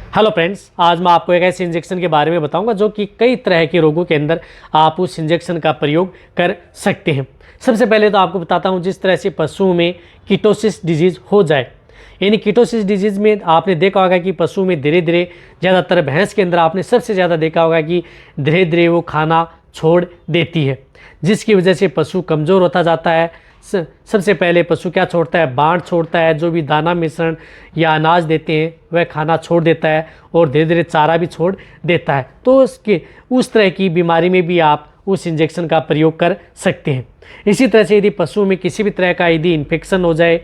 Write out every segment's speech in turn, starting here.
Hello friends, आज मैं आपको एक ऐसे इंजेक्शन के बारे में बताऊंगा जो कि कई तरह के रोगों के अंदर आप उस इंजेक्शन का प्रयोग कर सकते हैं। सबसे पहले तो आपको बताता हूं, जिस तरह से पशुओं में कीटोसिस डिजीज़ हो जाए, यानी कीटोसिस डिजीज़ में आपने देखा होगा कि पशु में धीरे धीरे, ज़्यादातर भैंस के अंदर आपने सबसे ज़्यादा देखा होगा कि धीरे धीरे वो खाना छोड़ देती है, जिसकी वजह से पशु कमज़ोर होता जाता है। सबसे पहले पशु क्या छोड़ता है? बांट छोड़ता है। जो भी दाना मिश्रण या अनाज देते हैं वह खाना छोड़ देता है और धीरे धीरे चारा भी छोड़ देता है। तो उस तरह की बीमारी में भी आप उस इंजेक्शन का प्रयोग कर सकते हैं। इसी तरह से यदि पशु में किसी भी तरह का यदि इन्फेक्शन हो जाए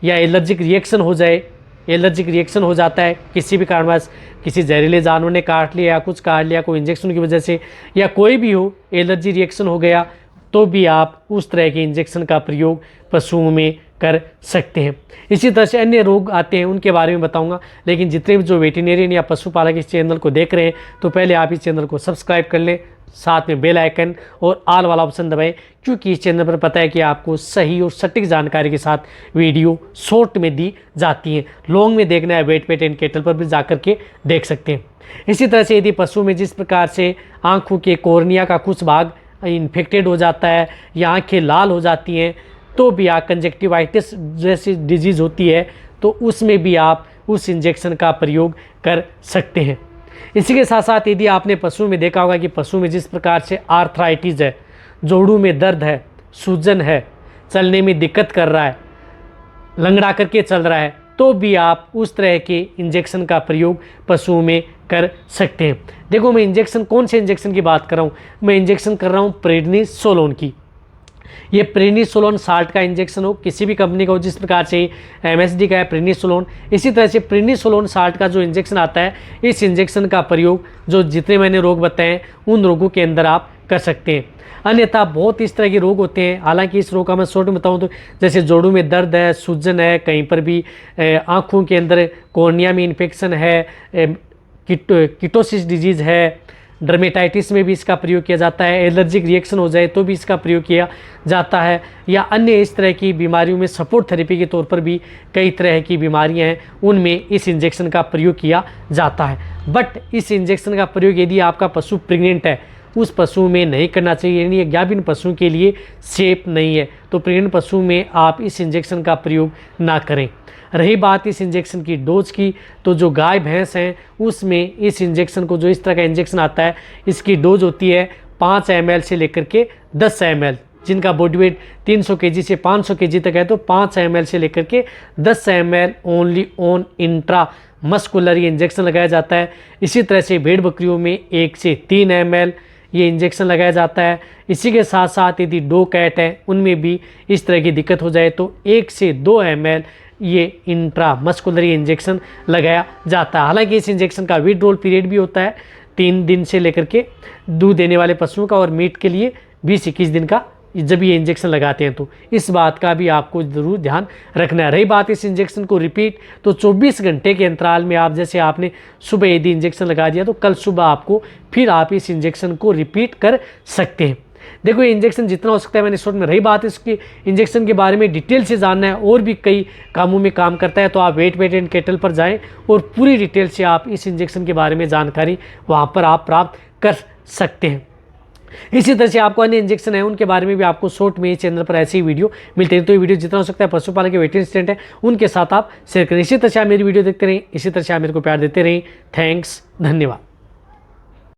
या एलर्जिक रिएक्शन हो जाए, एलर्जिक रिएक्शन हो जाता है किसी भी कारणवश, किसी जहरीले जानवर ने काट लिया या कुछ काट लिया कोई इंजेक्शन की वजह से, या कोई भी हो एलर्जी रिएक्शन हो गया, तो भी आप उस तरह के इंजेक्शन का प्रयोग पशुओं में कर सकते हैं। इसी तरह से अन्य रोग आते हैं, उनके बारे में बताऊंगा। लेकिन जितने भी जो वेटरनरियन या पशुपालक इस चैनल को देख रहे हैं, तो पहले आप इस चैनल को सब्सक्राइब कर लें, साथ में बेल आइकन और ऑल वाला ऑप्शन दबाएं, क्योंकि इस चैनल पर पता है कि आपको सही और सटीक जानकारी के साथ वीडियो शॉर्ट में दी जाती हैं। लॉन्ग में देखना है वेट पेट एंड केटल पर भी जाकर के देख सकते हैं। इसी तरह से यदि पशु में जिस प्रकार से आँखों के कॉर्निया का कुछ भाग इन्फेक्टेड हो जाता है या आँखें लाल हो जाती हैं, तो भी आप कंजक्टिवाइटिस जैसी डिजीज़ होती है, तो उसमें भी आप उस इंजेक्शन का प्रयोग कर सकते हैं। इसी के साथ साथ यदि आपने पशु में देखा होगा कि पशु में जिस प्रकार से आर्थराइटिस है, जोड़ों में दर्द है, सूजन है, चलने में दिक्कत कर रहा है, लंगड़ा करके चल रहा है, तो भी आप उस तरह के इंजेक्शन का प्रयोग पशुओं में कर सकते हैं। देखो, मैं इंजेक्शन कौन से इंजेक्शन की बात कर रहा हूँ? मैं इंजेक्शन कर रहा हूँ प्रेडनिसोलोन की। ये प्रेडनिसोलोन साल्ट का इंजेक्शन हो, किसी भी कंपनी का हो, जिस प्रकार से एमएसडी का है प्रेडनिसोलोन, इसी तरह से प्रेडनिसोलोन साल्ट का जो इंजेक्शन आता है, इस इंजेक्शन का प्रयोग जो जितने मैंने रोग बताए हैं उन रोगों के अंदर आप कर सकते हैं। अन्यथा बहुत इस तरह के रोग होते हैं, हालांकि इस रोग का मैं शॉर्ट में बताऊँ तो जैसे जोड़ों में दर्द है, सूजन है, कहीं पर भी आँखों के अंदर कॉर्निया में इन्फेक्शन है, कीटोसिस डिजीज़ है, डर्मेटाइटिस में भी इसका प्रयोग किया जाता है, एलर्जिक रिएक्शन हो जाए तो भी इसका प्रयोग किया जाता है, या अन्य इस तरह की बीमारियों में सपोर्ट थेरेपी के तौर पर भी कई तरह की बीमारियां हैं, उनमें इस इंजेक्शन का प्रयोग किया जाता है। बट इस इंजेक्शन का प्रयोग यदि आपका पशु प्रेग्नेंट है, उस पशु में नहीं करना चाहिए, यानी गाभिन पशु के लिए सेफ नहीं है, तो प्रेग्नेंट पशु में आप इस इंजेक्शन का प्रयोग ना करें। रही बात इस इंजेक्शन की डोज की, तो जो गाय भैंस हैं उसमें इस इंजेक्शन को, जो इस तरह का इंजेक्शन आता है, इसकी डोज होती है 5 ml से लेकर के 10 ml। जिनका बॉडी वेट 300 kg से 500 kg तक है, तो 5 ml से लेकर के 10 ml only on intra muscular ये इंजेक्शन लगाया जाता है। इसी तरह से भेड़ बकरियों में 1 से 3 ml ये इंजेक्शन लगाया जाता है। इसी के साथ साथ यदि डो कैट है, उनमें भी इस तरह की दिक्कत हो जाए तो 1 से 2 ml ये इंट्रा मस्कुलर इंजेक्शन लगाया जाता है। हालांकि इस इंजेक्शन का विड्रॉल पीरियड भी होता है 3 दिन से लेकर के दूध देने वाले पशुओं का, और मीट के लिए 20-21 दिन का जब ये इंजेक्शन लगाते हैं, तो इस बात का भी आपको ज़रूर ध्यान रखना है। रही बात इस इंजेक्शन को रिपीट, तो 24 घंटे के अंतराल में आप, जैसे आपने सुबह यदि इंजेक्शन लगा दिया तो कल सुबह आपको फिर आप इस इंजेक्शन को रिपीट कर सकते हैं। देखो, ये इंजेक्शन जितना हो सकता है मैंने शॉर्ट में, रही बात इसके इंजेक्शन के बारे में डिटेल से जानना है और भी कई कामों में काम करता है, तो आप वेट पेट एंड केटल पर जाएं और पूरी डिटेल से आप इस इंजेक्शन के बारे में जानकारी वहाँ पर आप प्राप्त कर सकते हैं। इसी तरह से आपको अन्य इंजेक्शन है, उनके बारे में भी आपको शॉर्ट में इस चैनल पर ऐसी ही वीडियो मिलते हैं। तो ये वीडियो जितना हो सकता है पशुपालक के वेटरनरी स्टूडेंट है उनके साथ आप शेयर करें। इसी तरह से आप मेरी वीडियो देखते रहें, इसी तरह से आप मेरे को प्यार देते रहें। थैंक्स, धन्यवाद।